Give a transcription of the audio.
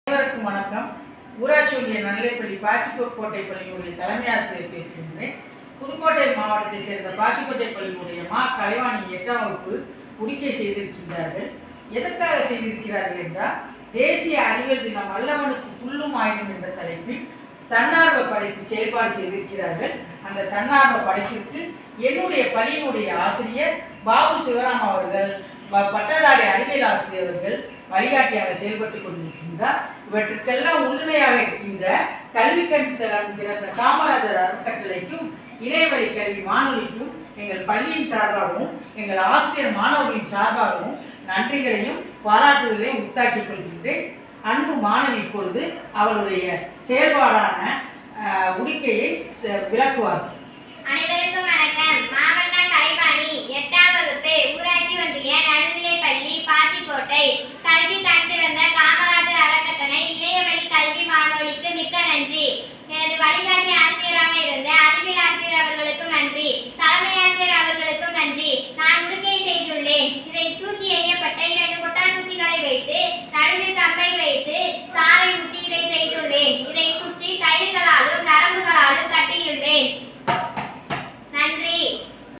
அனைவருக்கும் வணக்கம். ஊராட்சி ஒன்றிய நடுநிலைப்பள்ளி பாச்சிக்கோட்டை பள்ளியுடைய தலைமை ஆசிரியர் பேசுகின்றேன். புதுக்கோட்டை மாவட்டத்தை சேர்ந்த பாச்சிக்கோட்டை பள்ளியுடைய கலைவாணி 8ஆம் வகுப்பு உடிக்கை செய்திருக்கின்றார்கள். எதற்காக செய்திருக்கிறார்கள் என்றால், தேசிய அறிவியல் தினம் வல்லவனுக்கு புல்லும் ஆயுதம் என்ற தலைப்பில் தன்னார்வ படைப்பு செயல்பாடு செய்திருக்கிறார்கள். அந்த தன்னார்வ படைப்பிற்கு என்னுடைய பள்ளியினுடைய ஆசிரியர் பாபு சிவராம் அவர்கள், பட்டதாரி அறிவியல் ஆசிரியர் அவர்கள் வழிகாட்டியாக செயல்பட்டுக் கொண்டிருக்கின்றார். இவற்றுக்கெல்லாம் உறுதுணையாக இருக்கின்ற கல்வி கற்பித்த காமராஜர் அறக்கட்டளைக்கும் இணையவழி கல்வி வானொலிக்கும் எங்கள் பள்ளியின் சார்பாகவும் எங்கள் ஆசிரியர் மாணவர்களின் சார்பாகவும் நன்றிகளையும் பாராட்டுதலையும் உத்தாக்கிக் கொள்கின்றேன். அன்பு மாணவி இப்பொழுது அவளுடைய செயல்பாடான உடிக்கையை விளக்குவார்கள். அனைவருக்கும் வணக்கம். மாவட்ட கலைவாணி 8ஆம் வகுப்பு ஊராட்சி ஒன்றிய நடுநிலைப்பள்ளி பாச்சிக்கோட்டை கல்வி கண்டிருந்த காமராஜர் அறக்கட்டளை இணையவழி கல்வி வானொலிக்கு மிக்க நன்றி. எனது வழிகாட்டி ஆசிரியராக இருந்த அறிவியல் ஆசிரியர் அவர்களுக்கும் நன்றி. தலைமை ஆசிரியர் அவர்களுக்கும் நன்றி. நான் உடுக்கை செய்துள்ளேன். இதை தூக்கி எறியப்பட்ட 2 கொட்டாங்குச்சிகளை வைத்து நடுவில் கம்பை வைத்து சாறை ஊற்றி இதை செய்துள்ளேன். இதை சுற்றி கயிறுகளாலும் நரம்புகளாலும் கட்டியுள்ளேன்.